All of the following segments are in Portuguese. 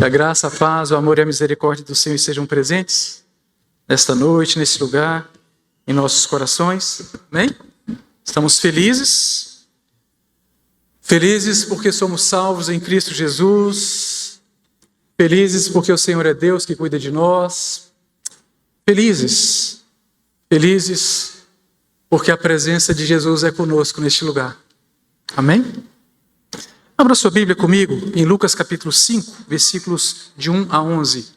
a graça, a paz, o amor e a misericórdia do Senhor estejam presentes nesta noite, nesse lugar, em nossos corações. Amém? Estamos felizes porque somos salvos em Cristo Jesus, felizes porque o Senhor é Deus que cuida de nós, felizes porque a presença de Jesus é conosco neste lugar. Amém? Abra sua Bíblia comigo em Lucas capítulo 5, versículos de 1 a 11.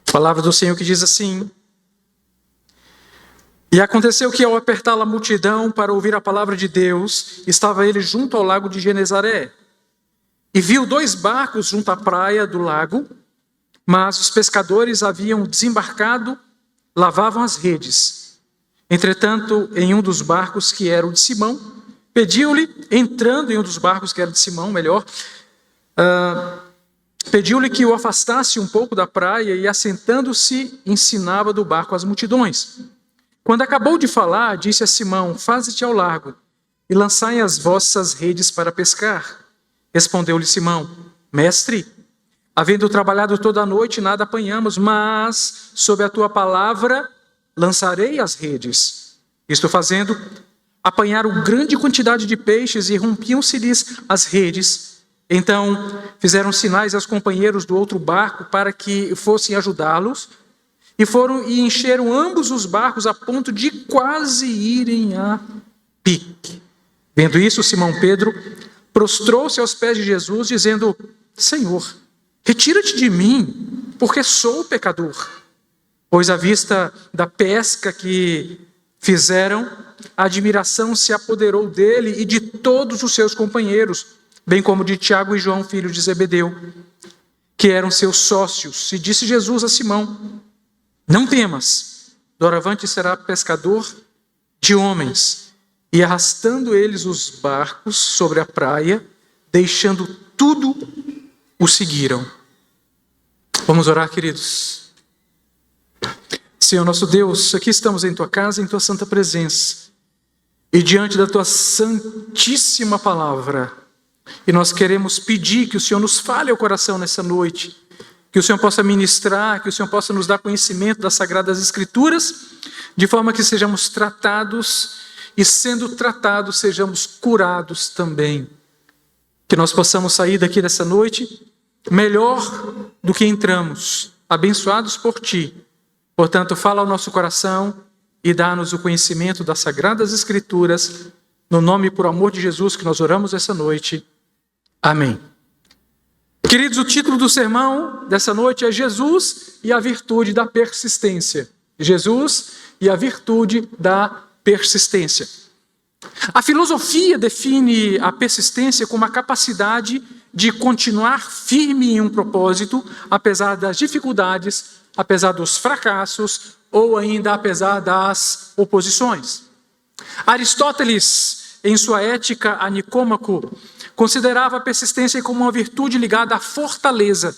A palavra do Senhor que diz assim: E aconteceu que ao apertar a multidão para ouvir a palavra de Deus, estava ele junto ao lago de Genezaré. E viu 2 barcos junto à praia do lago, mas os pescadores haviam desembarcado, lavavam as redes. Entretanto, em um dos barcos, que era o de Simão, pediu-lhe que o afastasse um pouco da praia e, assentando-se, ensinava do barco as multidões. Quando acabou de falar, disse a Simão: Faze-te ao largo e lançai as vossas redes para pescar. Respondeu-lhe Simão: Mestre, havendo trabalhado toda a noite, nada apanhamos, mas sob a tua palavra lançarei as redes. Isto fazendo, apanharam grande quantidade de peixes e rompiam-se-lhes as redes. Então fizeram sinais aos companheiros do outro barco para que fossem ajudá-los, e foram e encheram ambos os barcos a ponto de quase irem a pique. Vendo isso, Simão Pedro prostrou-se aos pés de Jesus, dizendo: Senhor, retira-te de mim, porque sou pecador. Pois à vista da pesca que fizeram, a admiração se apoderou dele e de todos os seus companheiros, bem como de Tiago e João, filhos de Zebedeu, que eram seus sócios. E disse Jesus a Simão: Não temas, doravante será pescador de homens. E arrastando eles os barcos sobre a praia, deixando tudo, o seguiram. Vamos orar, queridos. Senhor nosso Deus, aqui estamos em Tua casa, em Tua santa presença, e diante da Tua santíssima palavra, e nós queremos pedir que o Senhor nos fale ao coração nessa noite, que o Senhor possa ministrar, que o Senhor possa nos dar conhecimento das Sagradas Escrituras, de forma que sejamos tratados, e sendo tratados, sejamos curados também. Que nós possamos sair daqui dessa noite melhor do que entramos, abençoados por Ti. Portanto, fala ao nosso coração e dá-nos o conhecimento das Sagradas Escrituras, no nome e por amor de Jesus que nós oramos essa noite. Amém. Queridos, o título do sermão dessa noite é Jesus e a virtude da persistência. Jesus e a virtude da persistência. A filosofia define a persistência como a capacidade de continuar firme em um propósito, apesar das dificuldades, apesar dos fracassos ou ainda apesar das oposições. Aristóteles, em sua Ética a Nicômaco, considerava a persistência como uma virtude ligada à fortaleza,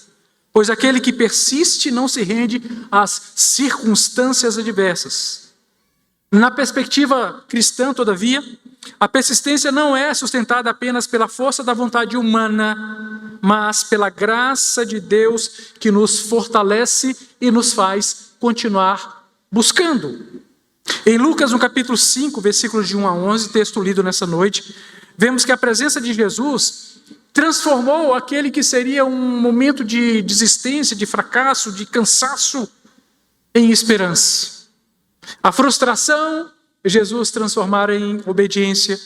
pois aquele que persiste não se rende às circunstâncias adversas. Na perspectiva cristã, todavia, a persistência não é sustentada apenas pela força da vontade humana, mas pela graça de Deus que nos fortalece e nos faz continuar buscando. Em Lucas, no capítulo 5, versículos de 1 a 11, texto lido nessa noite, vemos que a presença de Jesus transformou aquele que seria um momento de desistência, de fracasso, de cansaço, em esperança. A frustração, Jesus transformara em obediência,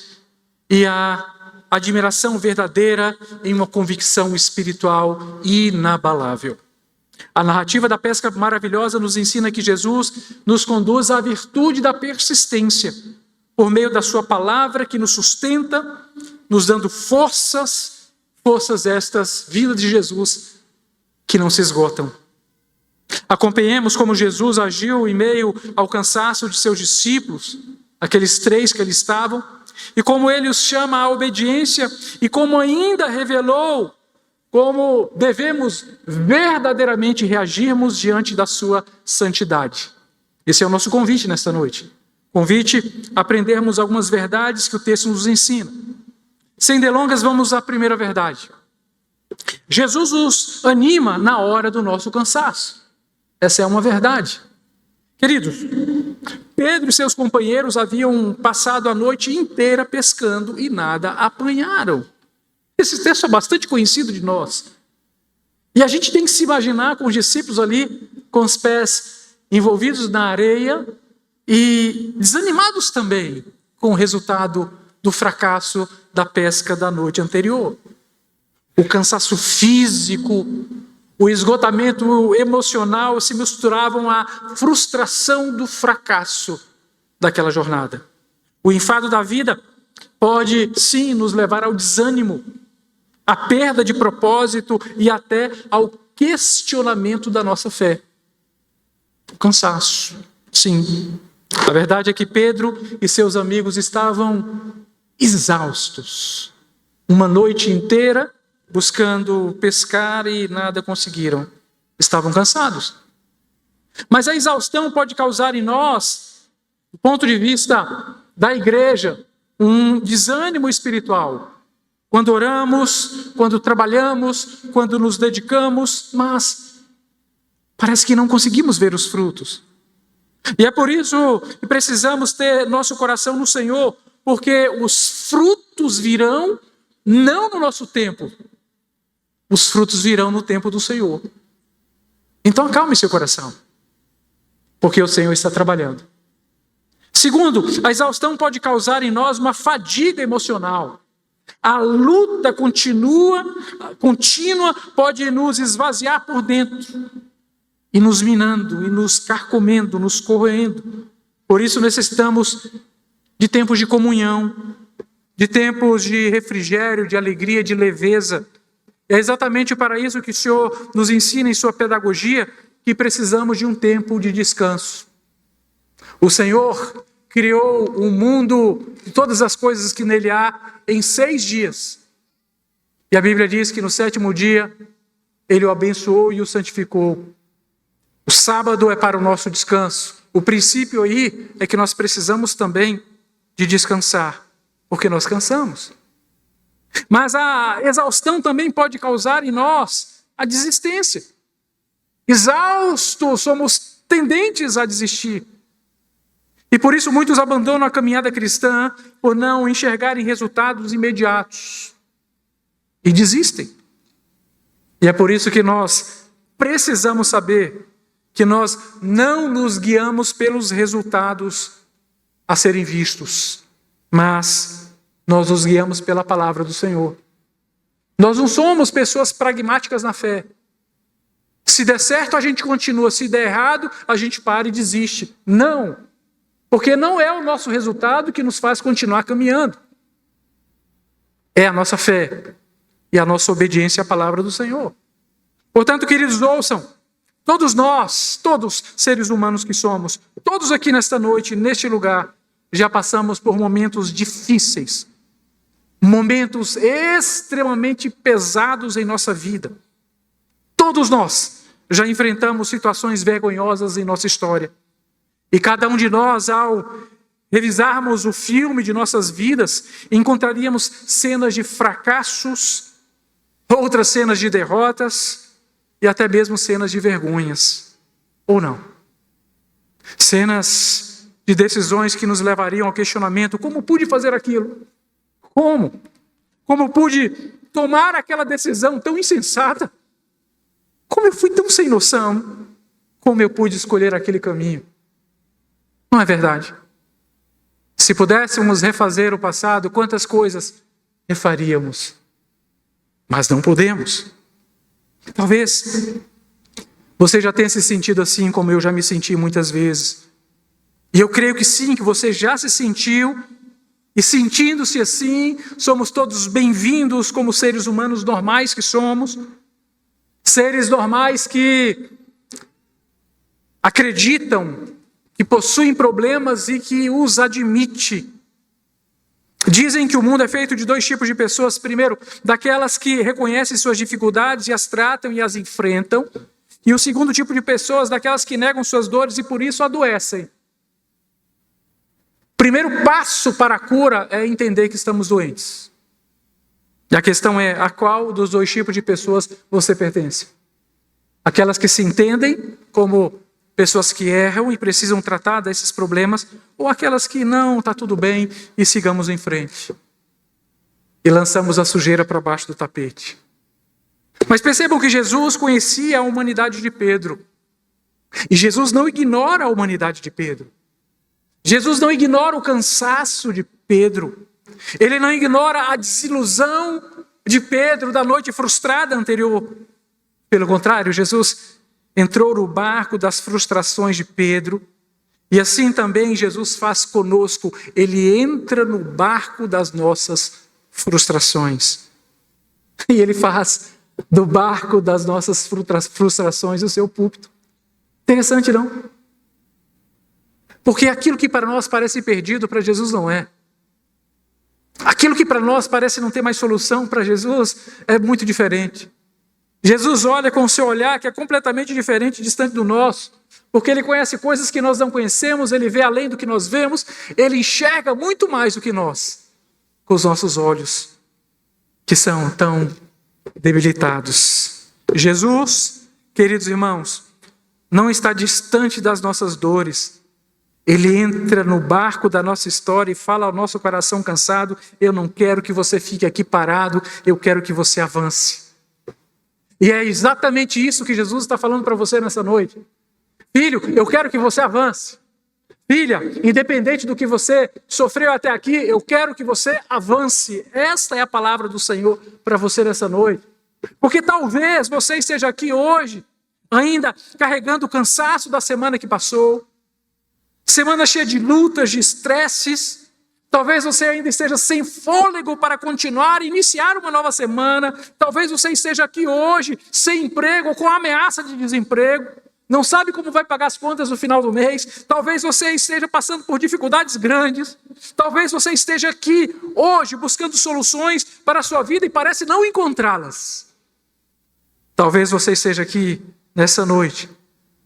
e a admiração verdadeira em uma convicção espiritual inabalável. A narrativa da pesca maravilhosa nos ensina que Jesus nos conduz à virtude da persistência, por meio da sua palavra que nos sustenta, nos dando forças estas vindas de Jesus que não se esgotam. Acompanhemos como Jesus agiu em meio ao cansaço de seus discípulos, aqueles 3 que ali estavam, e como ele os chama à obediência, e como ainda revelou como devemos verdadeiramente reagirmos diante da sua santidade. Esse é o nosso convite nesta noite. Convite a aprendermos algumas verdades que o texto nos ensina. Sem delongas, vamos à primeira verdade. Jesus nos anima na hora do nosso cansaço. Essa é uma verdade. Queridos, Pedro e seus companheiros haviam passado a noite inteira pescando e nada apanharam. Esse texto é bastante conhecido de nós. E a gente tem que se imaginar com os discípulos ali, com os pés envolvidos na areia e desanimados também com o resultado do fracasso da pesca da noite anterior. O cansaço físico, o esgotamento emocional se misturavam à frustração do fracasso daquela jornada. O enfado da vida pode, sim, nos levar ao desânimo, à perda de propósito e até ao questionamento da nossa fé. O cansaço, sim. A verdade é que Pedro e seus amigos estavam exaustos. Uma noite inteira buscando pescar e nada conseguiram. Estavam cansados. Mas a exaustão pode causar em nós, do ponto de vista da igreja, um desânimo espiritual. Quando oramos, quando trabalhamos, quando nos dedicamos, mas parece que não conseguimos ver os frutos. E é por isso que precisamos ter nosso coração no Senhor, porque os frutos virão não no nosso tempo. Os frutos virão no tempo do Senhor. Então acalme seu coração, porque o Senhor está trabalhando. Segundo, a exaustão pode causar em nós uma fadiga emocional. A luta contínua pode nos esvaziar por dentro, e nos minando, e nos carcomendo, nos corroendo. Por isso necessitamos de tempos de comunhão, de tempos de refrigério, de alegria, de leveza. É exatamente para isso que o Senhor nos ensina em sua pedagogia que precisamos de um tempo de descanso. O Senhor criou o mundo e todas as coisas que nele há em 6 dias. E a Bíblia diz que no 7º dia ele o abençoou e o santificou. O sábado é para o nosso descanso. O princípio aí é que nós precisamos também de descansar, porque nós cansamos. Mas a exaustão também pode causar em nós a desistência. Exaustos, somos tendentes a desistir. E por isso muitos abandonam a caminhada cristã por não enxergarem resultados imediatos. E desistem. E é por isso que nós precisamos saber que nós não nos guiamos pelos resultados a serem vistos, mas nós nos guiamos pela palavra do Senhor. Nós não somos pessoas pragmáticas na fé. Se der certo, a gente continua. Se der errado, a gente para e desiste. Não, porque não é o nosso resultado que nos faz continuar caminhando. É a nossa fé e a nossa obediência à palavra do Senhor. Portanto, queridos, ouçam. Todos nós, todos seres humanos que somos, todos aqui nesta noite, neste lugar, já passamos por momentos difíceis, momentos extremamente pesados em nossa vida. Todos nós já enfrentamos situações vergonhosas em nossa história. E cada um de nós, ao revisarmos o filme de nossas vidas, encontraríamos cenas de fracassos, outras cenas de derrotas, e até mesmo cenas de vergonhas, ou não. Cenas de decisões que nos levariam ao questionamento: como pude fazer aquilo? Como? Como pude tomar aquela decisão tão insensata? Como eu fui tão sem noção? Como eu pude escolher aquele caminho? Não é verdade? Se pudéssemos refazer o passado, quantas coisas refaríamos? Mas não podemos. Talvez você já tenha se sentido assim como eu já me senti muitas vezes. E eu creio que sim, que você já se sentiu. E sentindo-se assim, somos todos bem-vindos como seres humanos normais que somos. Seres normais que acreditam, que possuem problemas e que os admite. Dizem que o mundo é feito de 2 tipos de pessoas. Primeiro, daquelas que reconhecem suas dificuldades e as tratam e as enfrentam. E o segundo tipo de pessoas, daquelas que negam suas dores e por isso adoecem. O primeiro passo para a cura é entender que estamos doentes. E a questão é, a qual dos dois tipos de pessoas você pertence? Aquelas que se entendem como pessoas que erram e precisam tratar desses problemas, ou aquelas que não, está tudo bem e sigamos em frente. E lançamos a sujeira para baixo do tapete. Mas percebam que Jesus conhecia a humanidade de Pedro. E Jesus não ignora a humanidade de Pedro. Jesus não ignora o cansaço de Pedro. Ele não ignora a desilusão de Pedro da noite frustrada anterior. Pelo contrário, Jesus entrou no barco das frustrações de Pedro. E assim também Jesus faz conosco. Ele entra no barco das nossas frustrações. E ele faz do barco das nossas frustrações o seu púlpito. Interessante, não? Porque aquilo que para nós parece perdido, para Jesus não é. Aquilo que para nós parece não ter mais solução, para Jesus é muito diferente. Jesus olha com o seu olhar que é completamente diferente, distante do nosso. Porque ele conhece coisas que nós não conhecemos, ele vê além do que nós vemos, ele enxerga muito mais do que nós, com os nossos olhos, que são tão debilitados. Jesus, queridos irmãos, não está distante das nossas dores. Ele entra no barco da nossa história e fala ao nosso coração cansado: eu não quero que você fique aqui parado, eu quero que você avance. E é exatamente isso que Jesus está falando para você nessa noite. Filho, eu quero que você avance. Filha, independente do que você sofreu até aqui, eu quero que você avance. Esta é a palavra do Senhor para você nessa noite. Porque talvez você esteja aqui hoje, ainda carregando o cansaço da semana que passou, semana cheia de lutas, de estresses. Talvez você ainda esteja sem fôlego para continuar e iniciar uma nova semana. Talvez você esteja aqui hoje sem emprego ou com ameaça de desemprego. Não sabe como vai pagar as contas no final do mês. Talvez você esteja passando por dificuldades grandes. Talvez você esteja aqui hoje buscando soluções para a sua vida e parece não encontrá-las. Talvez você esteja aqui nessa noite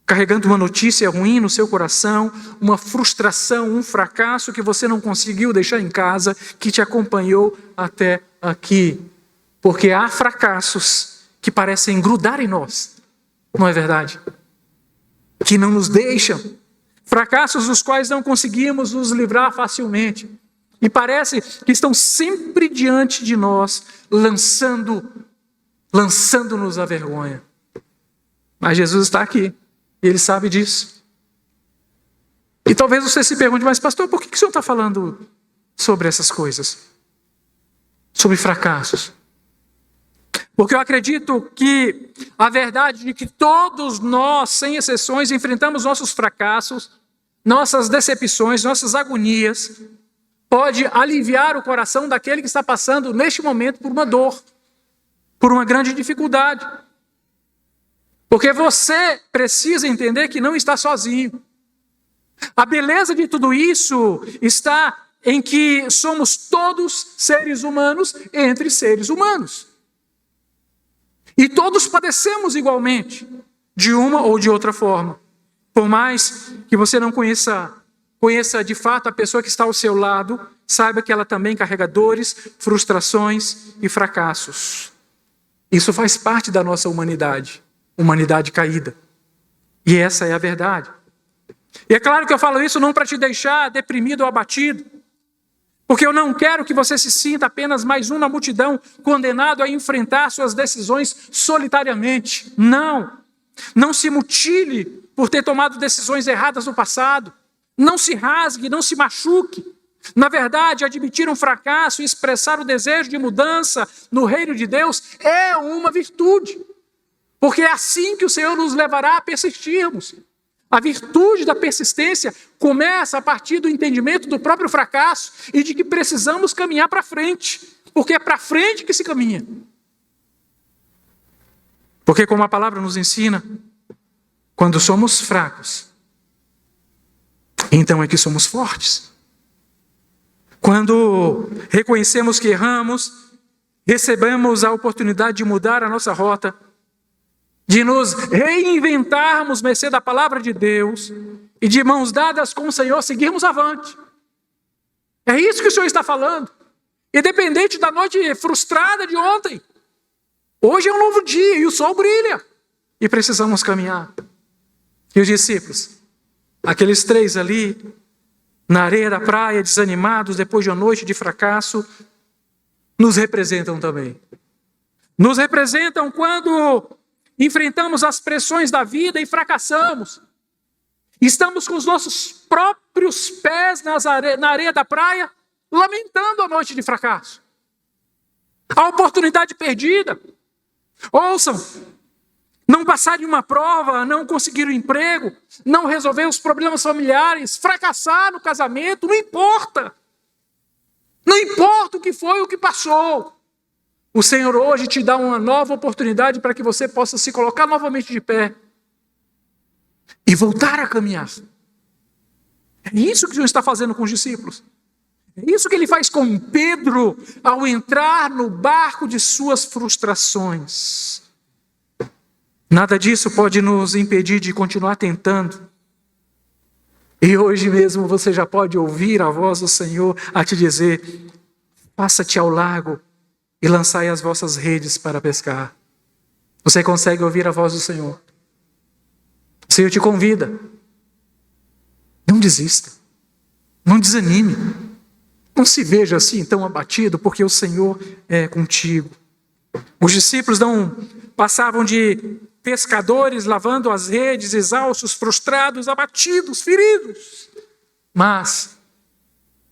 carregando uma notícia ruim no seu coração, uma frustração, um fracasso que você não conseguiu deixar em casa, que te acompanhou até aqui. Porque há fracassos que parecem grudar em nós, não é verdade? Que não nos deixam, fracassos dos quais não conseguimos nos livrar facilmente. E parece que estão sempre diante de nós, lançando-nos à vergonha. Mas Jesus está aqui. E ele sabe disso. E talvez você se pergunte: mas pastor, por que o senhor está falando sobre essas coisas? Sobre fracassos? Porque eu acredito que a verdade de que todos nós, sem exceções, enfrentamos nossos fracassos, nossas decepções, nossas agonias, pode aliviar o coração daquele que está passando neste momento por uma dor, por uma grande dificuldade. Porque você precisa entender que não está sozinho. A beleza de tudo isso está em que somos todos seres humanos entre seres humanos. E todos padecemos igualmente, de uma ou de outra forma. Por mais que você não conheça de fato a pessoa que está ao seu lado, saiba que ela também carrega dores, frustrações e fracassos. Isso faz parte da nossa humanidade caída. E essa é a verdade. E é claro que eu falo isso não para te deixar deprimido ou abatido, porque eu não quero que você se sinta apenas mais um na multidão, condenado a enfrentar suas decisões solitariamente. Não se mutile por ter tomado decisões erradas no passado. Não se rasgue, não se machuque. Na verdade, admitir um fracasso e expressar o desejo de mudança no reino de Deus é uma virtude. Porque é assim que o Senhor nos levará a persistirmos. A virtude da persistência começa a partir do entendimento do próprio fracasso e de que precisamos caminhar para frente. Porque é para frente que se caminha. Porque como a palavra nos ensina, quando somos fracos, então é que somos fortes. Quando reconhecemos que erramos, recebemos a oportunidade de mudar a nossa rota, de nos reinventarmos mercê da palavra de Deus e de mãos dadas com o Senhor seguirmos avante. É isso que o Senhor está falando. Independente da noite frustrada de ontem. Hoje é um novo dia e o sol brilha. E precisamos caminhar. E os discípulos, aqueles 3 ali, na areia da praia, desanimados, depois de uma noite de fracasso, nos representam também. Nos representam quando enfrentamos as pressões da vida e fracassamos. Estamos com os nossos próprios pés na areia da praia, lamentando a noite de fracasso. A oportunidade perdida. Ouçam, não passar em uma prova, não conseguir um emprego, não resolver os problemas familiares, fracassar no casamento, não importa. Não importa o que foi, o que passou. O Senhor hoje te dá uma nova oportunidade para que você possa se colocar novamente de pé e voltar a caminhar. É isso que o Senhor está fazendo com os discípulos. É isso que Ele faz com Pedro ao entrar no barco de suas frustrações. Nada disso pode nos impedir de continuar tentando. E hoje mesmo você já pode ouvir a voz do Senhor a te dizer: passa-te ao lago e lançai as vossas redes para pescar. Você consegue ouvir a voz do Senhor? O Senhor te convida. Não desista. Não desanime. Não se veja assim tão abatido, porque o Senhor é contigo. Os discípulos não passavam de pescadores lavando as redes, exaustos, frustrados, abatidos, feridos. Mas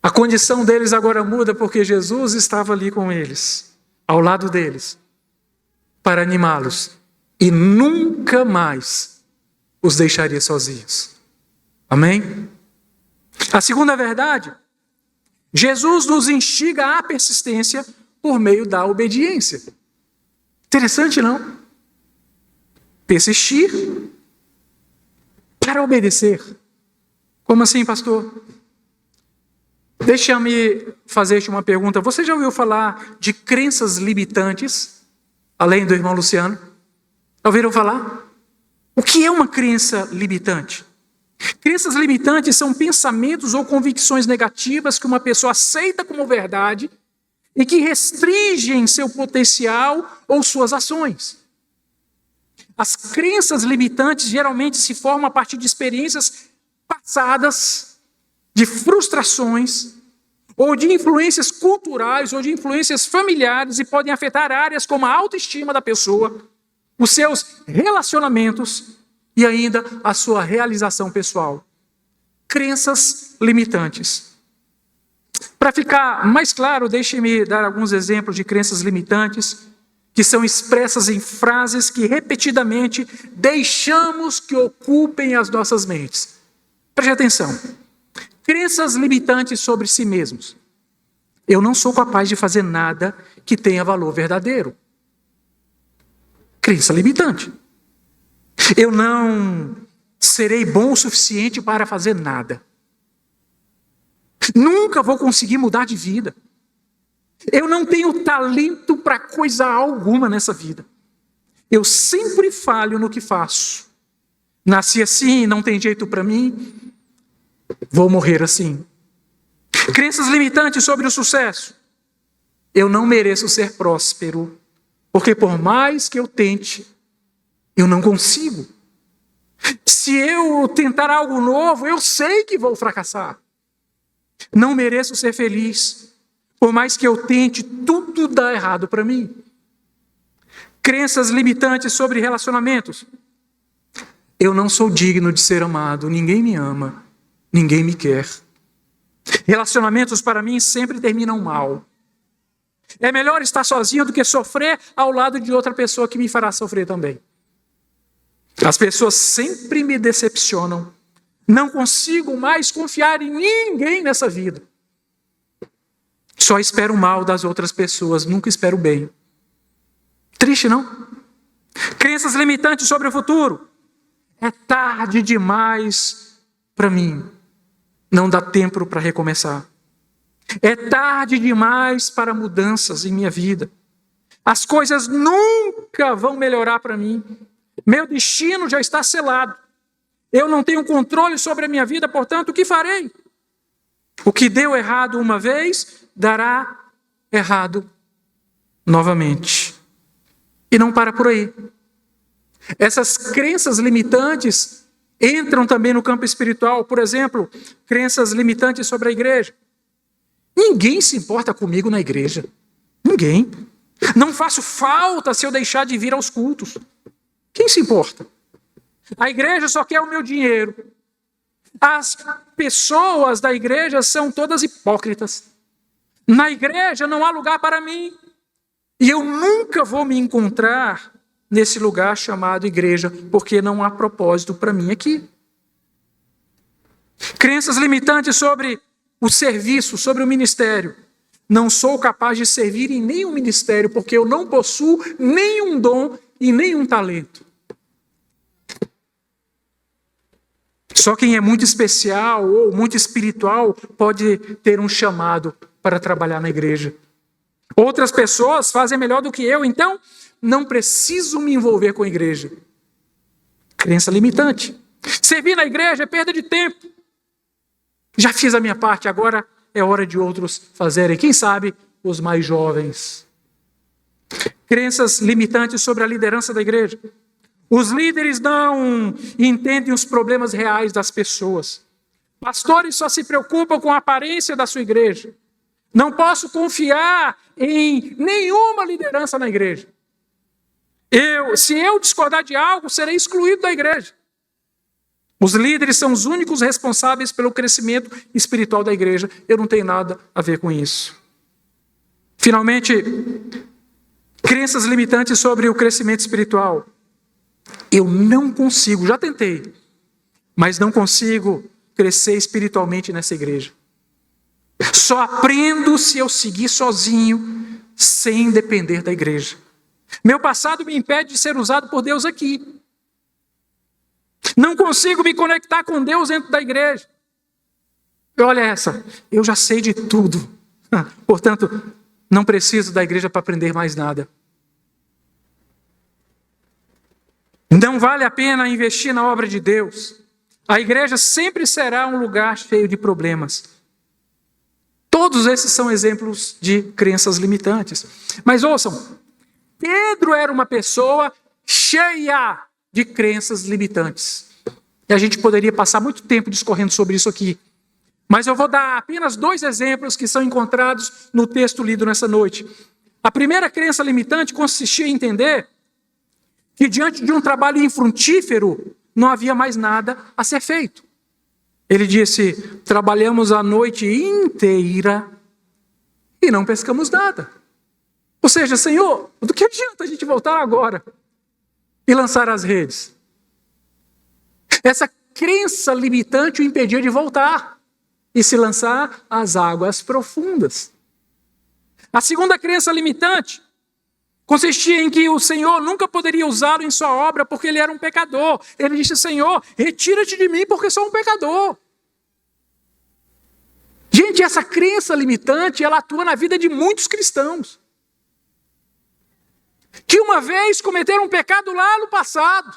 a condição deles agora muda, porque Jesus estava ali com eles, ao lado deles, para animá-los, e nunca mais os deixaria sozinhos. Amém? A segunda verdade, Jesus nos instiga à persistência por meio da obediência. Interessante, não? Persistir para obedecer. Como assim, pastor? Deixa-me fazer-te uma pergunta. Você já ouviu falar de crenças limitantes, além do irmão Luciano? Já ouviram falar? O que é uma crença limitante? Crenças limitantes são pensamentos ou convicções negativas que uma pessoa aceita como verdade e que restringem seu potencial ou suas ações. As crenças limitantes geralmente se formam a partir de experiências passadas, de frustrações, ou de influências culturais, ou de influências familiares, e podem afetar áreas como a autoestima da pessoa, os seus relacionamentos e ainda a sua realização pessoal. Crenças limitantes. Para ficar mais claro, deixe-me dar alguns exemplos de crenças limitantes que são expressas em frases que repetidamente deixamos que ocupem as nossas mentes. Preste atenção. Crenças limitantes sobre si mesmos. Eu não sou capaz de fazer nada que tenha valor verdadeiro. Crença limitante. Eu não serei bom o suficiente para fazer nada. Nunca vou conseguir mudar de vida. Eu não tenho talento para coisa alguma nessa vida. Eu sempre falho no que faço. Nasci assim, não tem jeito para mim. Vou morrer assim. Crenças limitantes sobre o sucesso. Eu não mereço ser próspero, porque por mais que eu tente, eu não consigo. Se eu tentar algo novo, eu sei que vou fracassar. Não mereço ser feliz. Por mais que eu tente, tudo dá errado para mim. Crenças limitantes sobre relacionamentos. Eu não sou digno de ser amado. Ninguém me ama. Ninguém me quer. Relacionamentos para mim sempre terminam mal. É melhor estar sozinho do que sofrer ao lado de outra pessoa que me fará sofrer também. As pessoas sempre me decepcionam. Não consigo mais confiar em ninguém nessa vida. Só espero o mal das outras pessoas, nunca espero o bem. Triste, não? Crenças limitantes sobre o futuro. É tarde demais para mim. Não dá tempo para recomeçar. É tarde demais para mudanças em minha vida. As coisas nunca vão melhorar para mim. Meu destino já está selado. Eu não tenho controle sobre a minha vida, portanto, o que farei? O que deu errado uma vez, dará errado novamente. E não para por aí. Essas crenças limitantes entram também no campo espiritual. Por exemplo, crenças limitantes sobre a igreja. Ninguém se importa comigo na igreja. Ninguém. Não faço falta se eu deixar de vir aos cultos. Quem se importa? A igreja só quer o meu dinheiro. As pessoas da igreja são todas hipócritas. Na igreja não há lugar para mim. E eu nunca vou me encontrar nesse lugar chamado igreja, porque não há propósito para mim aqui. Crenças limitantes sobre o serviço, sobre o ministério. Não sou capaz de servir em nenhum ministério, porque eu não possuo nenhum dom e nenhum talento. Só quem é muito especial ou muito espiritual pode ter um chamado para trabalhar na igreja. Outras pessoas fazem melhor do que eu, então não preciso me envolver com a igreja. Crença limitante. Servir na igreja é perda de tempo. Já fiz a minha parte, agora é hora de outros fazerem. Quem sabe os mais jovens. Crenças limitantes sobre a liderança da igreja. Os líderes não entendem os problemas reais das pessoas. Pastores só se preocupam com a aparência da sua igreja. Não posso confiar em nenhuma liderança na igreja. Se eu discordar de algo, serei excluído da igreja. Os líderes são os únicos responsáveis pelo crescimento espiritual da igreja. Eu não tenho nada a ver com isso. Finalmente, crenças limitantes sobre o crescimento espiritual. Eu não consigo, já tentei, mas não consigo crescer espiritualmente nessa igreja. Só aprendo se eu seguir sozinho, sem depender da igreja. Meu passado me impede de ser usado por Deus aqui. Não consigo me conectar com Deus dentro da igreja. Olha essa, eu já sei de tudo. Portanto, não preciso da igreja para aprender mais nada. Não vale a pena investir na obra de Deus. A igreja sempre será um lugar cheio de problemas. Todos esses são exemplos de crenças limitantes. Mas ouçam, Pedro era uma pessoa cheia de crenças limitantes. E a gente poderia passar muito tempo discorrendo sobre isso aqui. Mas eu vou dar apenas 2 exemplos que são encontrados no texto lido nessa noite. A primeira crença limitante consistia em entender que diante de um trabalho infrutífero, não havia mais nada a ser feito. Ele disse, trabalhamos a noite inteira e não pescamos nada. Ou seja, Senhor, do que adianta a gente voltar agora e lançar as redes? Essa crença limitante o impedia de voltar e se lançar às águas profundas. A segunda crença limitante consistia em que o Senhor nunca poderia usá-lo em sua obra porque ele era um pecador. Ele disse, Senhor, retira-te de mim porque sou um pecador. Gente, essa crença limitante, ela atua na vida de muitos cristãos. Que uma vez cometeram um pecado lá no passado,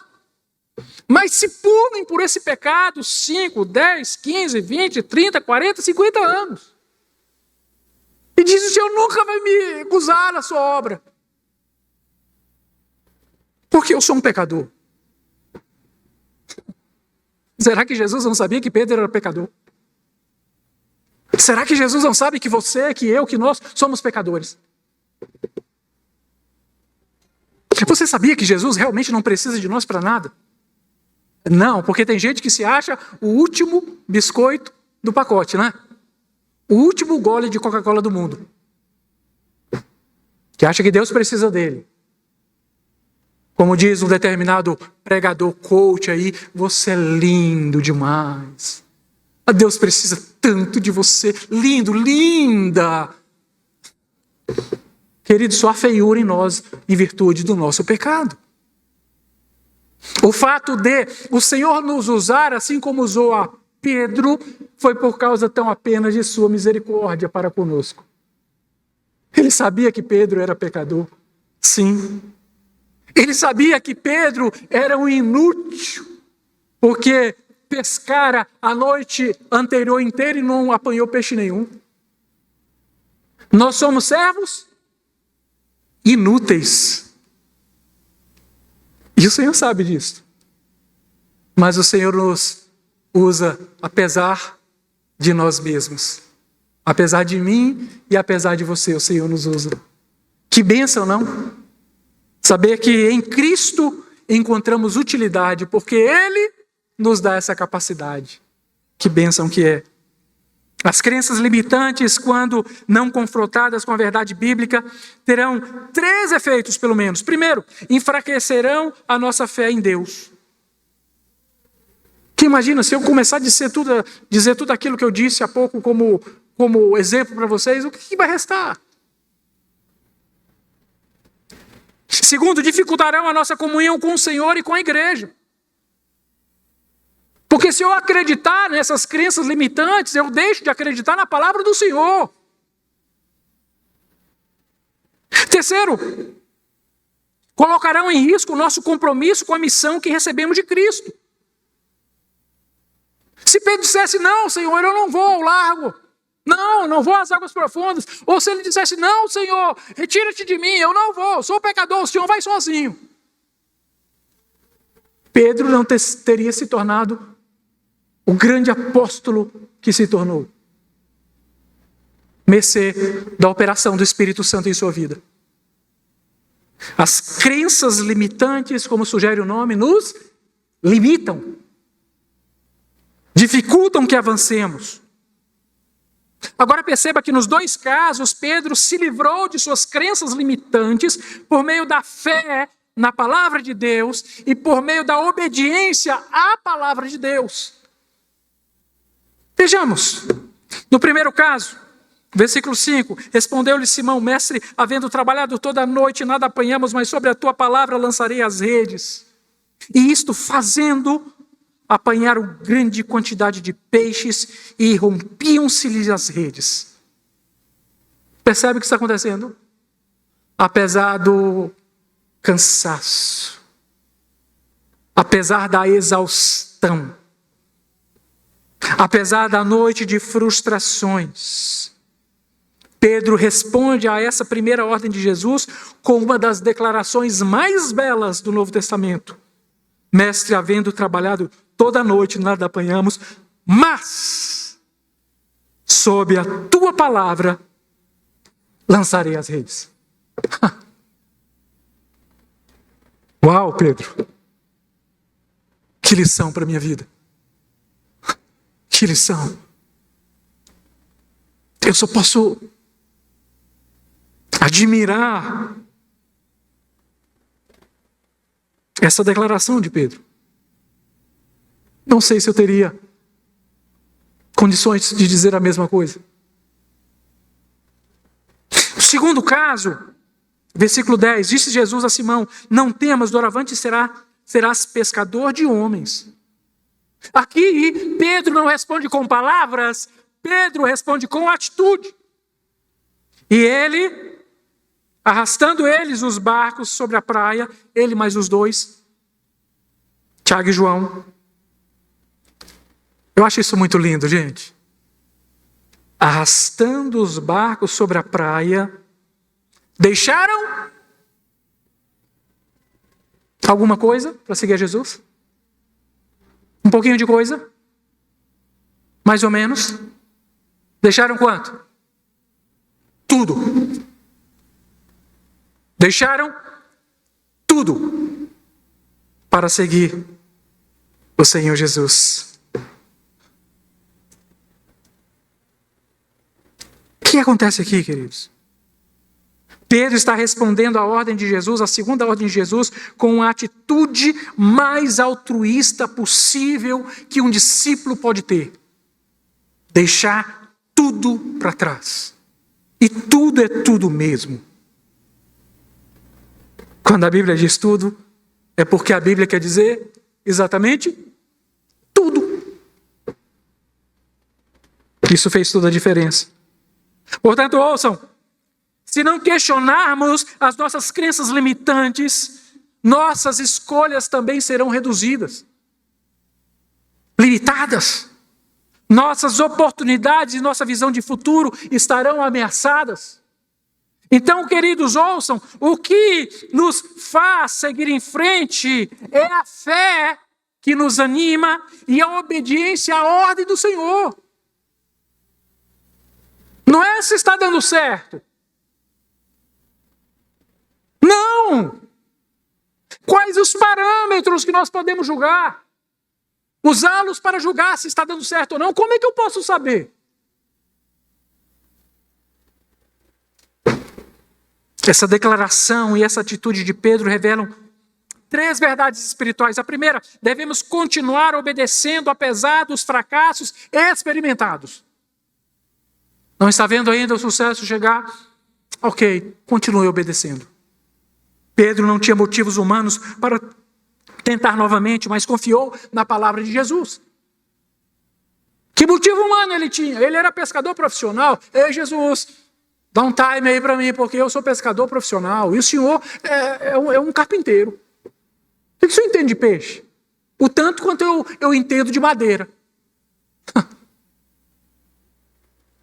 mas se punem por esse pecado 5, 10, 15, 20, 30, 40, 50 anos. E dizem, o Senhor nunca vai me usar na sua obra. Porque eu sou um pecador. Será que Jesus não sabia que Pedro era pecador? Será que Jesus não sabe que você, que eu, que nós somos pecadores? Você sabia que Jesus realmente não precisa de nós para nada? Não, porque tem gente que se acha o último biscoito do pacote, né? O último gole de Coca-Cola do mundo. Que acha que Deus precisa dele. Como diz um determinado pregador coach aí, você é lindo demais. A Deus precisa tanto de você. Lindo, linda. Querido, só há feiura em nós em virtude do nosso pecado. O fato de o Senhor nos usar assim como usou a Pedro foi por causa tão apenas de sua misericórdia para conosco. Ele sabia que Pedro era pecador. Sim. Ele sabia que Pedro era um inútil, porque pescara a noite anterior inteira e não apanhou peixe nenhum. Nós somos servos inúteis. E o Senhor sabe disso. Mas o Senhor nos usa apesar de nós mesmos. Apesar de mim e apesar de você, o Senhor nos usa. Que bênção, não? Saber que em Cristo encontramos utilidade, porque Ele nos dá essa capacidade. Que bênção que é. As crenças limitantes, quando não confrontadas com a verdade bíblica, terão 3 efeitos, pelo menos. Primeiro, enfraquecerão a nossa fé em Deus. Que imagina, se eu começar a dizer tudo aquilo que eu disse há pouco como exemplo para vocês, o que vai restar? Segundo, dificultarão a nossa comunhão com o Senhor e com a igreja. Porque se eu acreditar nessas crenças limitantes, eu deixo de acreditar na palavra do Senhor. Terceiro, colocarão em risco o nosso compromisso com a missão que recebemos de Cristo. Se Pedro dissesse, não, Senhor, eu não vou ao largo. Não vou às águas profundas. Ou se ele dissesse, não, Senhor, retira-te de mim, eu não vou, sou pecador, o Senhor vai sozinho. Pedro não teria se tornado o grande apóstolo que se tornou. Mercê da operação do Espírito Santo em sua vida. As crenças limitantes, como sugere o nome, nos limitam. Dificultam que avancemos. Agora perceba que nos 2 casos, Pedro se livrou de suas crenças limitantes por meio da fé na palavra de Deus e por meio da obediência à palavra de Deus. Vejamos. No primeiro caso, versículo 5, respondeu-lhe Simão, mestre, havendo trabalhado toda a noite, nada apanhamos, mas sobre a tua palavra lançarei as redes. E isto fazendo, apanharam grande quantidade de peixes e rompiam-se-lhes as redes. Percebe o que está acontecendo? Apesar do cansaço, apesar da exaustão, apesar da noite de frustrações, Pedro responde a essa primeira ordem de Jesus com uma das declarações mais belas do Novo Testamento. Mestre, havendo trabalhado toda a noite, nada apanhamos, mas sob a tua palavra lançarei as redes. Uau, Pedro! Que lição para a minha vida. Que lição. Eu só posso admirar essa declaração de Pedro. Não sei se eu teria condições de dizer a mesma coisa. O segundo caso, versículo 10, disse Jesus a Simão, não temas, doravante serás pescador de homens. Aqui, Pedro não responde com palavras, Pedro responde com atitude. E ele, arrastando eles os barcos sobre a praia, ele mais os 2, Tiago e João. Eu acho isso muito lindo, gente. Arrastando os barcos sobre a praia, deixaram alguma coisa para seguir a Jesus? Um pouquinho de coisa? Mais ou menos? Deixaram quanto? Tudo. Deixaram tudo para seguir o Senhor Jesus. O que acontece aqui, queridos? Pedro está respondendo à ordem de Jesus, a segunda ordem de Jesus, com a atitude mais altruísta possível que um discípulo pode ter. Deixar tudo para trás. E tudo é tudo mesmo. Quando a Bíblia diz tudo, é porque a Bíblia quer dizer exatamente tudo. Isso fez toda a diferença. Portanto, ouçam, se não questionarmos as nossas crenças limitantes, nossas escolhas também serão reduzidas, limitadas. Nossas oportunidades e nossa visão de futuro estarão ameaçadas. Então, queridos, ouçam, o que nos faz seguir em frente é a fé que nos anima e a obediência à ordem do Senhor. Não é se está dando certo. Não! Quais os parâmetros que nós podemos julgar? Usá-los para julgar se está dando certo ou não? Como é que eu posso saber? Essa declaração e essa atitude de Pedro revelam 3 verdades espirituais. A primeira, devemos continuar obedecendo apesar dos fracassos experimentados. Não está vendo ainda o sucesso chegar? Ok, continue obedecendo. Pedro não tinha motivos humanos para tentar novamente, mas confiou na palavra de Jesus. Que motivo humano ele tinha? Ele era pescador profissional. Ei, Jesus, dá um time aí para mim, porque eu sou pescador profissional. E o senhor é um carpinteiro. O que o senhor entende de peixe? O tanto quanto eu entendo de madeira.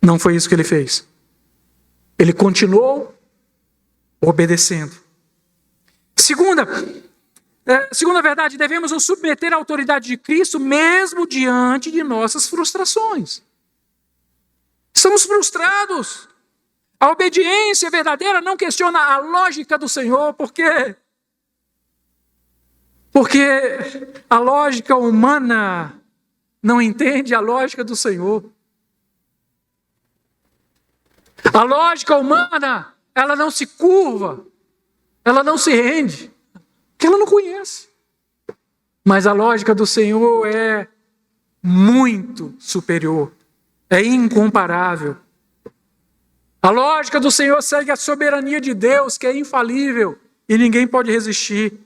Não foi isso que ele fez. Ele continuou obedecendo. Segunda verdade, devemos nos submeter à autoridade de Cristo mesmo diante de nossas frustrações. Estamos frustrados. A obediência verdadeira não questiona a lógica do Senhor, porque a lógica humana não entende a lógica do Senhor. A lógica humana, ela não se curva, ela não se rende, porque ela não conhece. Mas a lógica do Senhor é muito superior, é incomparável. A lógica do Senhor segue a soberania de Deus, que é infalível e ninguém pode resistir.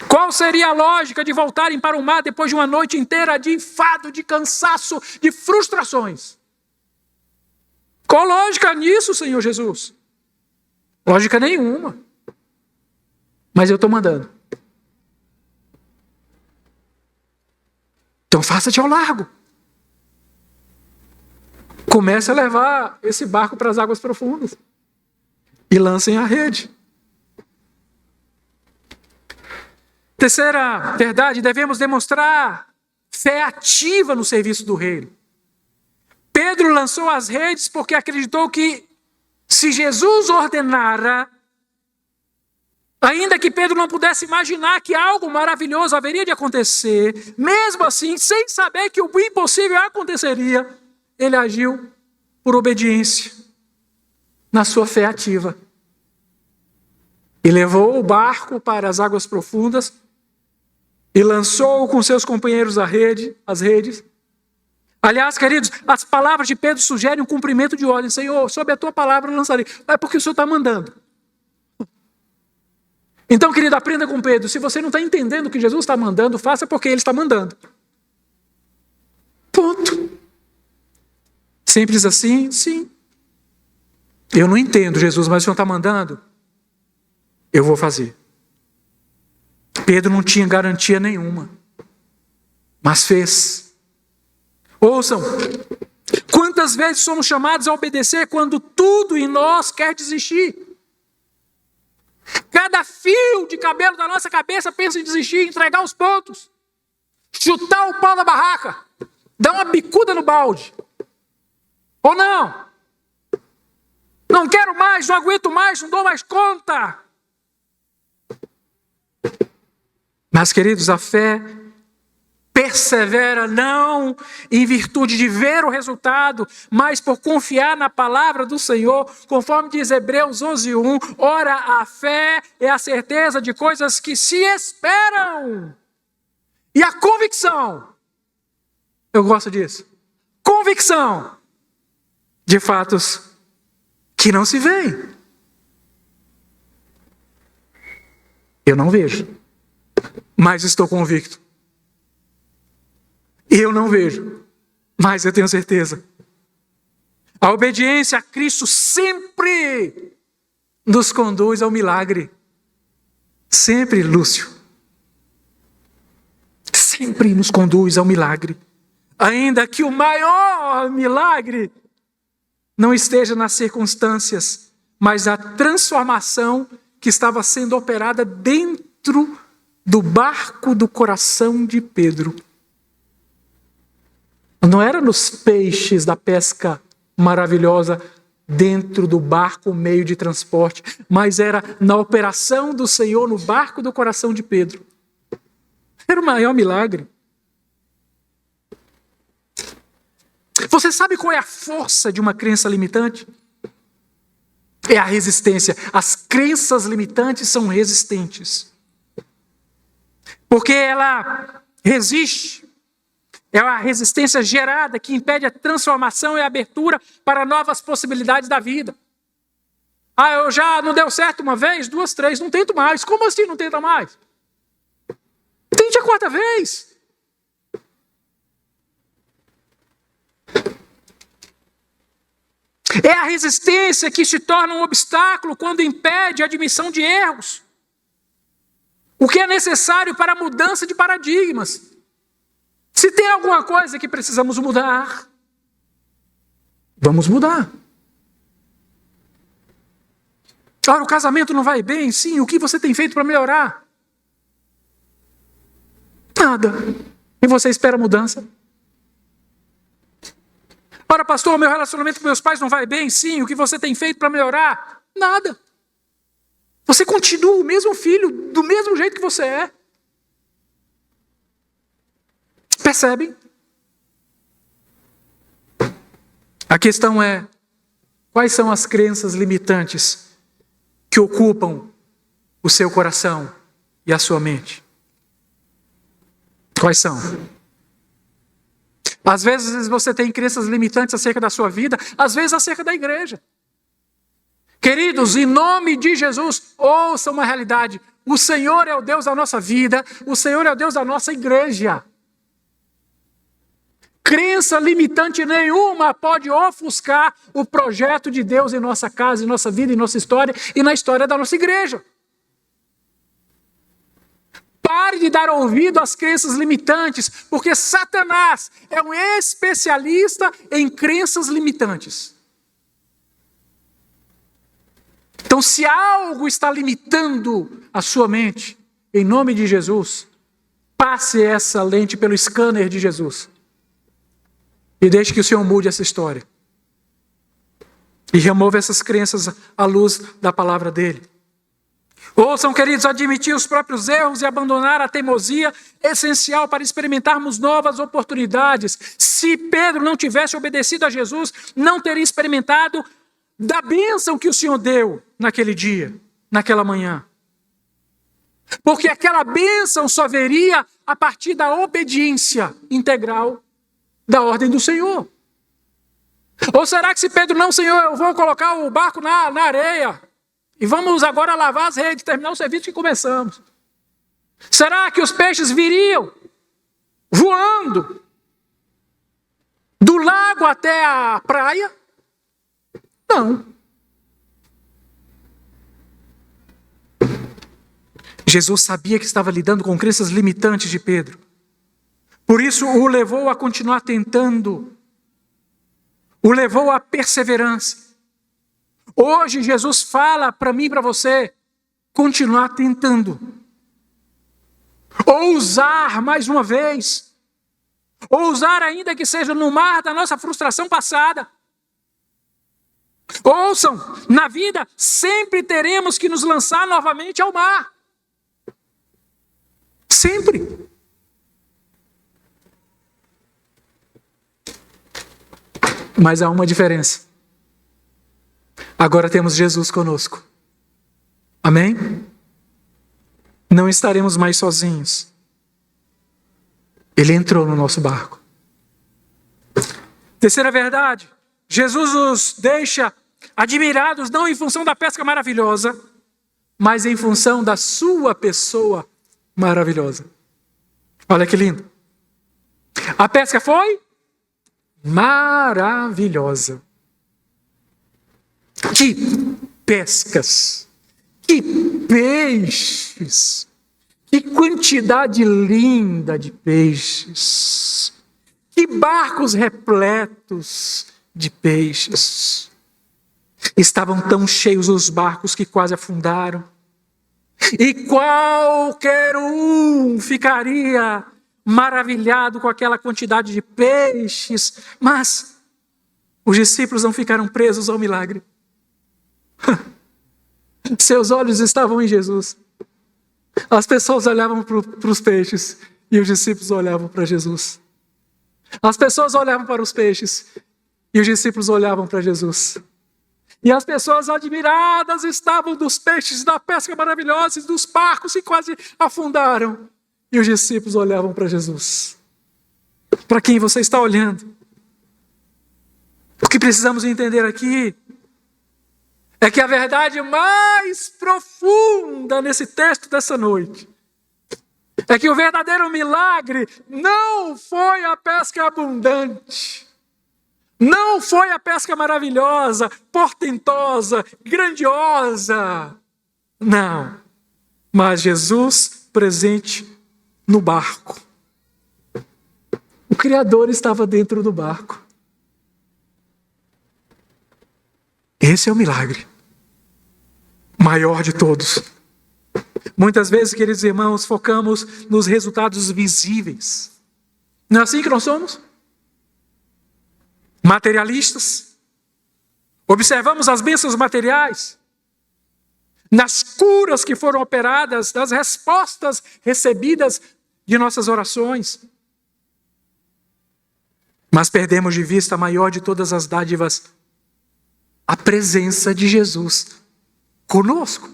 Qual seria a lógica de voltarem para o mar depois de uma noite inteira de enfado, de cansaço, de frustrações? Qual lógica nisso, Senhor Jesus? Lógica nenhuma. Mas eu estou mandando. Então faça-te ao largo. Comece a levar esse barco para as águas profundas. E lancem a rede. Terceira verdade, devemos demonstrar fé ativa no serviço do reino. Pedro lançou as redes porque acreditou que se Jesus ordenara, ainda que Pedro não pudesse imaginar que algo maravilhoso haveria de acontecer, mesmo assim, sem saber que o impossível aconteceria, ele agiu por obediência, na sua fé ativa. E levou o barco para as águas profundas e lançou com seus companheiros as redes. Aliás, queridos, as palavras de Pedro sugerem um cumprimento de ordem. Senhor, sob a tua palavra eu lançarei. É porque o Senhor está mandando. Então, querido, aprenda com Pedro. Se você não está entendendo o que Jesus está mandando, faça porque Ele está mandando. Ponto. Simples assim? Sim. Eu não entendo, Jesus, mas o Senhor está mandando? Eu vou fazer. Pedro não tinha garantia nenhuma, mas fez. Ouçam, quantas vezes somos chamados a obedecer quando tudo em nós quer desistir? Cada fio de cabelo da nossa cabeça pensa em desistir, entregar os pontos, chutar o pau da barraca, dar uma bicuda no balde. Ou não? Não quero mais, não aguento mais, não dou mais conta. Mas, queridos, a fé persevera não em virtude de ver o resultado, mas por confiar na palavra do Senhor, conforme diz Hebreus 11:1, ora, a fé é a certeza de coisas que se esperam. E a convicção, eu gosto disso, convicção de fatos que não se veem. Eu não vejo, mas estou convicto. Eu não vejo, mas eu tenho certeza. A obediência a Cristo sempre nos conduz ao milagre. Sempre, Lúcio. Sempre nos conduz ao milagre. Ainda que o maior milagre não esteja nas circunstâncias, mas a transformação que estava sendo operada dentro do barco do coração de Pedro. Não era nos peixes da pesca maravilhosa dentro do barco, meio de transporte, mas era na operação do Senhor no barco do coração de Pedro. Era o maior milagre. Você sabe qual é a força de uma crença limitante? É a resistência. As crenças limitantes são resistentes. Porque ela resiste. É a resistência gerada que impede a transformação e a abertura para novas possibilidades da vida. Eu já não deu certo uma vez, duas, três, não tento mais. Como assim não tenta mais? Tente a quarta vez. É a resistência que se torna um obstáculo quando impede a admissão de erros. O que é necessário para a mudança de paradigmas. Se tem alguma coisa que precisamos mudar, vamos mudar. Ora, o casamento não vai bem? Sim, o que você tem feito para melhorar? Nada. E você espera mudança? Ora, pastor, meu relacionamento com meus pais não vai bem? Sim, o que você tem feito para melhorar? Nada. Você continua o mesmo filho, do mesmo jeito que você é. Percebem? A questão é, quais são as crenças limitantes que ocupam o seu coração e a sua mente? Quais são? Às vezes você tem crenças limitantes acerca da sua vida, às vezes acerca da igreja. Queridos, em nome de Jesus, ouçam uma realidade. O Senhor é o Deus da nossa vida, o Senhor é o Deus da nossa igreja. Crença limitante nenhuma pode ofuscar o projeto de Deus em nossa casa, em nossa vida, em nossa história e na história da nossa igreja. Pare de dar ouvido às crenças limitantes, porque Satanás é um especialista em crenças limitantes. Então, se algo está limitando a sua mente, em nome de Jesus, passe essa lente pelo scanner de Jesus. E deixe que o Senhor mude essa história. E remova essas crenças à luz da palavra dele. Ouçam, queridos, admitir os próprios erros e abandonar a teimosia é essencial para experimentarmos novas oportunidades. Se Pedro não tivesse obedecido a Jesus, não teria experimentado da bênção que o Senhor deu naquele dia, naquela manhã. Porque aquela bênção só viria a partir da obediência integral da ordem do Senhor. Ou será que se Pedro não, Senhor, eu vou colocar o barco na areia e vamos agora lavar as redes, terminar o serviço que começamos? Será que os peixes viriam voando do lago até a praia? Não. Jesus sabia que estava lidando com crenças limitantes de Pedro. Por isso o levou a continuar tentando. O levou à perseverança. Hoje Jesus fala para mim e para você, continuar tentando. Ousar mais uma vez. Ousar ainda que seja no mar da nossa frustração passada. Ouçam, na vida sempre teremos que nos lançar novamente ao mar. Sempre. Mas há uma diferença. Agora temos Jesus conosco. Amém? Não estaremos mais sozinhos. Ele entrou no nosso barco. Terceira verdade. Jesus nos deixa admirados não em função da pesca maravilhosa, mas em função da sua pessoa maravilhosa. Olha que lindo. A pesca foi maravilhosa. Que pescas, que peixes, que quantidade linda de peixes, e barcos repletos de peixes. Estavam tão cheios os barcos que quase afundaram. E qualquer um ficaria maravilhado com aquela quantidade de peixes. Mas os discípulos não ficaram presos ao milagre. Seus olhos estavam em Jesus. As pessoas olhavam para os peixes e os discípulos olhavam para Jesus. As pessoas olhavam para os peixes e os discípulos olhavam para Jesus. E as pessoas admiradas estavam dos peixes, da pesca maravilhosa, e dos barcos que quase afundaram. E os discípulos olhavam para Jesus. Para quem você está olhando? O que precisamos entender aqui é que a verdade mais profunda nesse texto dessa noite é que o verdadeiro milagre não foi a pesca abundante, não foi a pesca maravilhosa, portentosa, grandiosa. Não, mas Jesus presente no barco. O Criador estava dentro do barco. Esse é o milagre maior de todos. Muitas vezes, queridos irmãos, focamos nos resultados visíveis. Não é assim que nós somos? Materialistas. Observamos as bênçãos materiais, nas curas que foram operadas, nas respostas recebidas de nossas orações. Mas perdemos de vista a maior de todas as dádivas, a presença de Jesus conosco.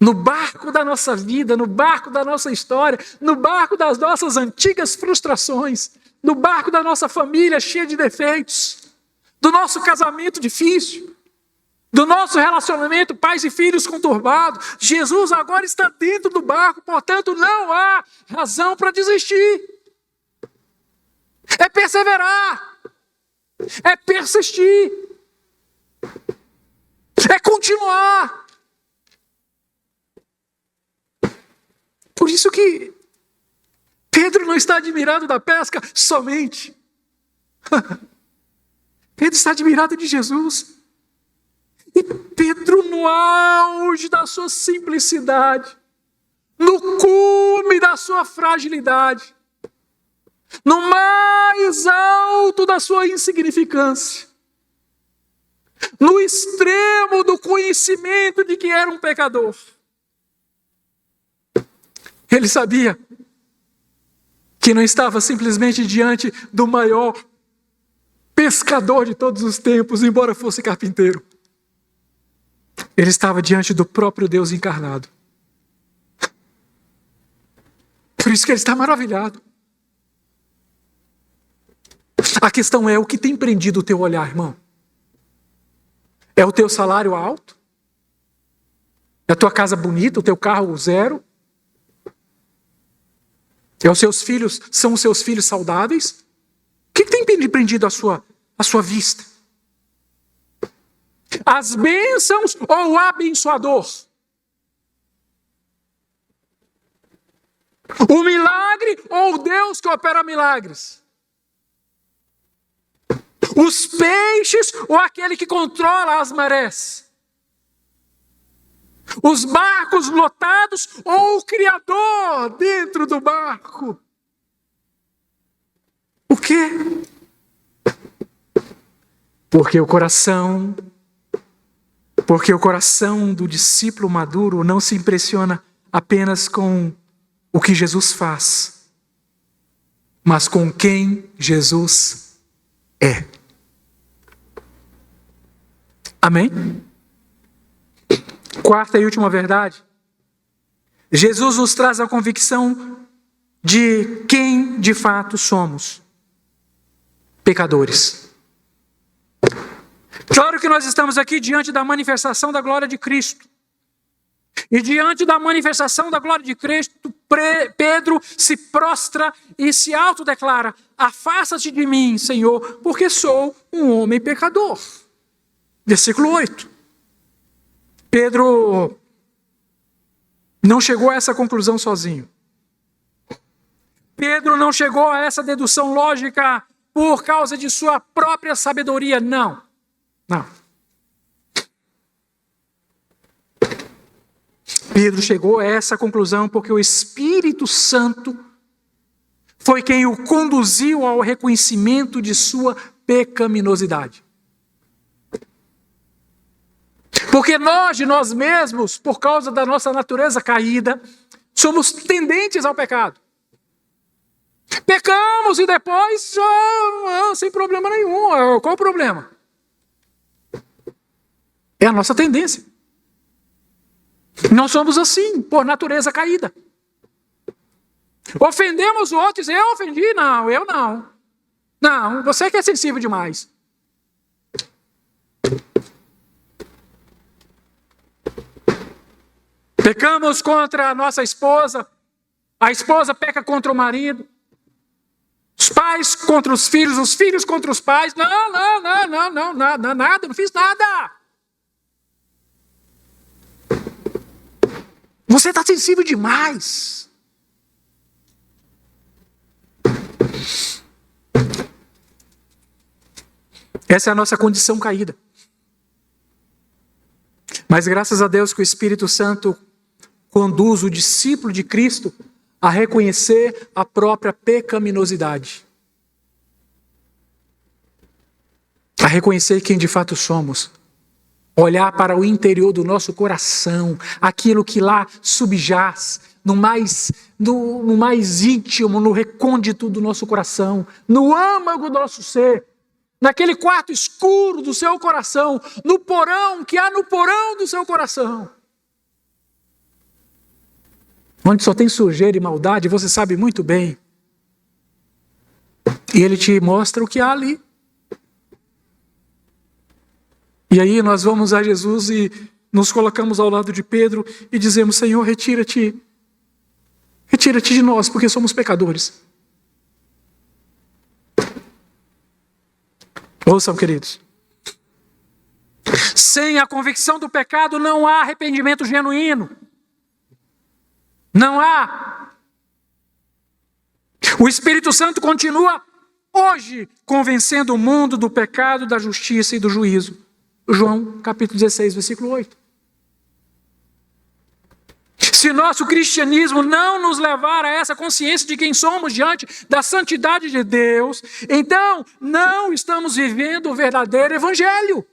No barco da nossa vida, no barco da nossa história, no barco das nossas antigas frustrações, no barco da nossa família cheia de defeitos, do nosso casamento difícil, do nosso relacionamento pais e filhos conturbado. Jesus agora está dentro do barco, portanto não há razão para desistir. É perseverar, é persistir, é continuar. Por isso que Pedro não está admirado da pesca somente. Pedro está admirado de Jesus. E Pedro, no auge da sua simplicidade, no cume da sua fragilidade, no mais alto da sua insignificância, no extremo do conhecimento de que era um pecador, ele sabia que não estava simplesmente diante do maior pescador de todos os tempos, embora fosse carpinteiro. Ele estava diante do próprio Deus encarnado. Por isso que ele está maravilhado. A questão é: o que tem prendido o teu olhar, irmão? É o teu salário alto? É a tua casa bonita, o teu carro zero? É os seus filhos, são os seus filhos saudáveis? O que tem prendido a sua vista? As bênçãos ou o abençoador? O milagre ou o Deus que opera milagres? Os peixes ou aquele que controla as marés? Os barcos lotados ou o Criador dentro do barco? O quê? Porque o coração do discípulo maduro não se impressiona apenas com o que Jesus faz, mas com quem Jesus é. Amém? Quarta e última verdade. Jesus nos traz a convicção de quem de fato somos. Pecadores. Claro que nós estamos aqui diante da manifestação da glória de Cristo. E diante da manifestação da glória de Cristo, Pedro se prostra e se autodeclara: afasta-te de mim, Senhor, porque sou um homem pecador. Versículo 8. Pedro não chegou a essa conclusão sozinho. Pedro não chegou a essa dedução lógica por causa de sua própria sabedoria, não. Pedro chegou a essa conclusão porque o Espírito Santo foi quem o conduziu ao reconhecimento de sua pecaminosidade. Porque nós, de nós mesmos, por causa da nossa natureza caída, somos tendentes ao pecado. Pecamos e depois, sem problema nenhum. Qual o problema? É a nossa tendência. Nós somos assim, por natureza caída. Ofendemos outros, eu ofendi? Não, eu não. Não, você que é sensível demais. Pecamos contra a nossa esposa, a esposa peca contra o marido, os pais contra os filhos contra os pais. Não, nada, não fiz nada. Você está sensível demais. Essa é a nossa condição caída. Mas graças a Deus que o Espírito Santo conduz o discípulo de Cristo a reconhecer a própria pecaminosidade. A reconhecer quem de fato somos. Olhar para o interior do nosso coração, aquilo que lá subjaz, no mais íntimo, no recôndito do nosso coração, no âmago do nosso ser, naquele quarto escuro do seu coração, no porão que há no porão do seu coração. Onde só tem sujeira e maldade, você sabe muito bem. E ele te mostra o que há ali. E aí nós vamos a Jesus e nos colocamos ao lado de Pedro e dizemos: Senhor, retira-te de nós, porque somos pecadores. Ouçam, queridos. Sem a convicção do pecado não há arrependimento genuíno. Não há. O Espírito Santo continua hoje convencendo o mundo do pecado, da justiça e do juízo. João capítulo 16, versículo 8. Se nosso cristianismo não nos levar a essa consciência de quem somos diante da santidade de Deus, então não estamos vivendo o verdadeiro evangelho.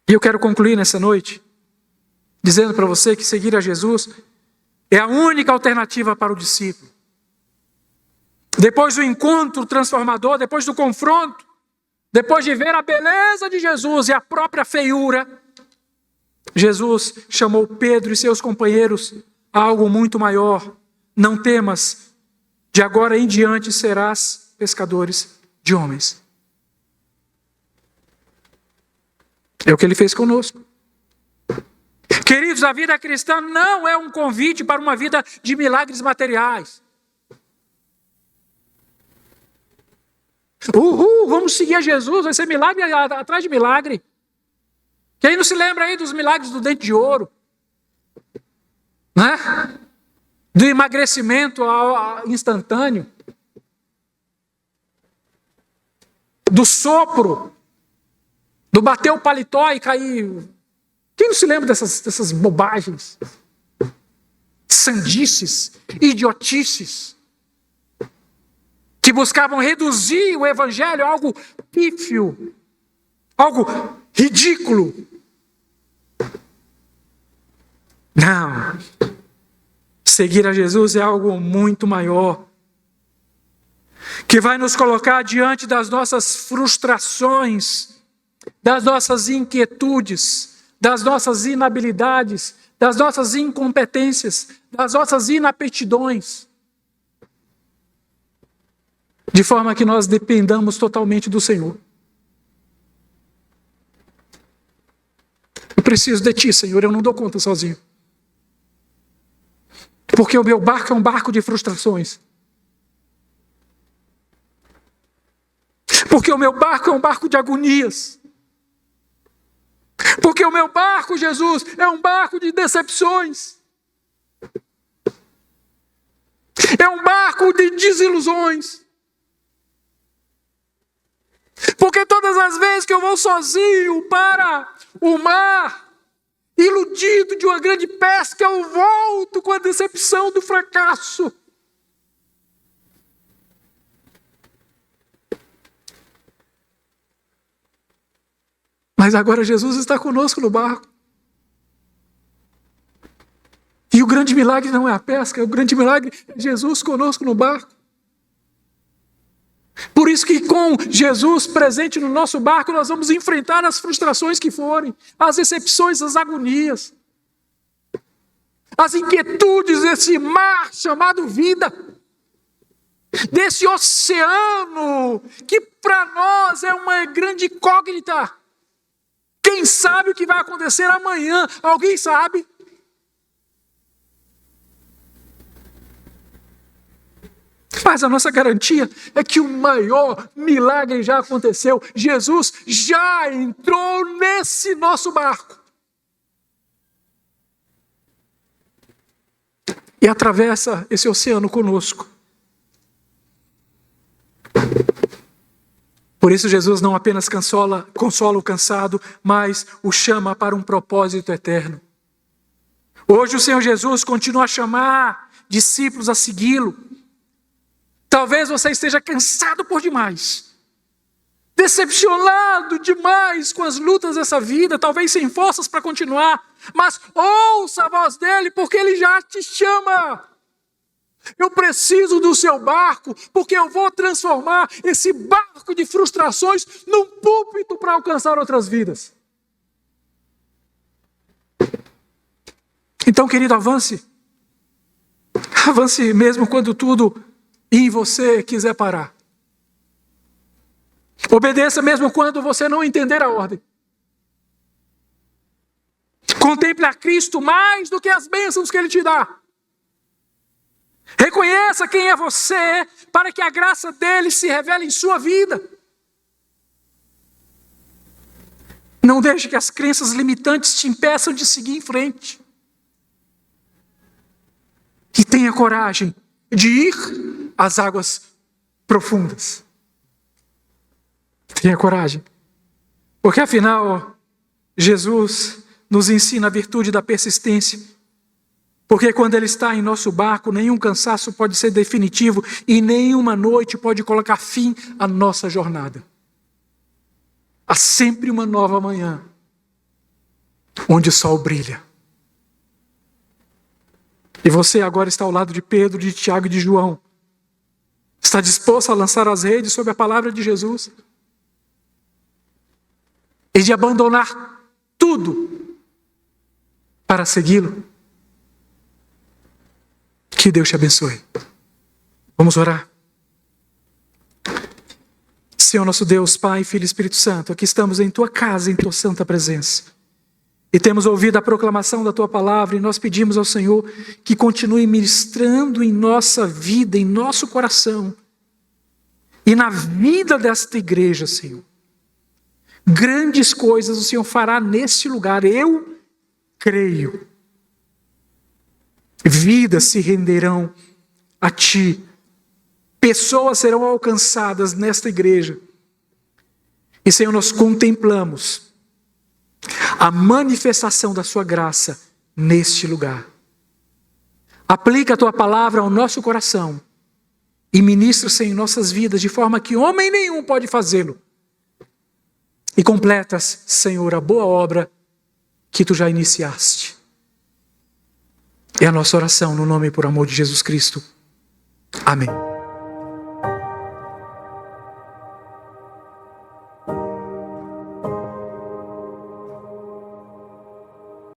E eu quero concluir nessa noite dizendo para você que seguir a Jesus é a única alternativa para o discípulo. Depois do encontro transformador, depois do confronto, depois de ver a beleza de Jesus e a própria feiura, Jesus chamou Pedro e seus companheiros a algo muito maior. Não temas, de agora em diante serás pescadores de homens. É o que ele fez conosco. Queridos, a vida cristã não é um convite para uma vida de milagres materiais. Vamos seguir a Jesus, vai ser milagre atrás de milagre. Quem não se lembra aí dos milagres do dente de ouro? Né? Do emagrecimento instantâneo. Do sopro. Do bater o paletó e cair. Quem não se lembra dessas bobagens? Sandices, idiotices. Que buscavam reduzir o evangelho a algo pífio, algo ridículo. Não. Seguir a Jesus é algo muito maior, que vai nos colocar diante das nossas frustrações, das nossas inquietudes, das nossas inabilidades, das nossas incompetências, das nossas inaptidões. De forma que nós dependamos totalmente do Senhor. Eu preciso de Ti, Senhor, eu não dou conta sozinho. Porque o meu barco é um barco de frustrações. Porque o meu barco é um barco de agonias. Porque o meu barco, Jesus, é um barco de decepções. É um barco de desilusões. Porque todas as vezes que eu vou sozinho para o mar, iludido de uma grande pesca, eu volto com a decepção do fracasso. Mas agora Jesus está conosco no barco. E o grande milagre não é a pesca, o grande milagre é Jesus conosco no barco. Por isso que com Jesus presente no nosso barco, nós vamos enfrentar as frustrações que forem, as decepções, as agonias, as inquietudes desse mar chamado vida, desse oceano que para nós é uma grande incógnita. Quem sabe o que vai acontecer amanhã? Alguém sabe? Mas a nossa garantia é que o maior milagre já aconteceu. Jesus já entrou nesse nosso barco. E atravessa esse oceano conosco. Por isso Jesus não apenas consola o cansado, mas o chama para um propósito eterno. Hoje o Senhor Jesus continua a chamar discípulos a segui-lo. Talvez você esteja cansado por demais, decepcionado demais com as lutas dessa vida, talvez sem forças para continuar, mas ouça a voz dele, porque ele já te chama. Eu preciso do seu barco, porque eu vou transformar esse barco de frustrações num púlpito para alcançar outras vidas. Então, querido, avance. Avance mesmo quando tudo em você quiser parar. Obedeça mesmo quando você não entender a ordem. Contemple a Cristo mais do que as bênçãos que Ele te dá. Reconheça quem é você para que a graça dele se revele em sua vida. Não deixe que as crenças limitantes te impeçam de seguir em frente. E tenha coragem de ir às águas profundas. Tenha coragem. Porque afinal, Jesus nos ensina a virtude da persistência. Porque quando Ele está em nosso barco, nenhum cansaço pode ser definitivo e nenhuma noite pode colocar fim à nossa jornada. Há sempre uma nova manhã, onde o sol brilha. E você agora está ao lado de Pedro, de Tiago e de João. Está disposto a lançar as redes sob a palavra de Jesus? E de abandonar tudo para segui-lo? Que Deus te abençoe. Vamos orar. Senhor nosso Deus, Pai, Filho e Espírito Santo, aqui estamos em Tua casa, em Tua santa presença. E temos ouvido a proclamação da Tua palavra e nós pedimos ao Senhor que continue ministrando em nossa vida, em nosso coração e na vida desta igreja, Senhor. Grandes coisas o Senhor fará neste lugar, eu creio. Vidas se renderão a Ti. Pessoas serão alcançadas nesta igreja. E, Senhor, nós contemplamos a manifestação da Sua graça neste lugar. Aplica a Tua palavra ao nosso coração e ministra-se em nossas vidas de forma que homem nenhum pode fazê-lo. E completas, Senhor, a boa obra que Tu já iniciaste. É a nossa oração no nome e por amor de Jesus Cristo. Amém.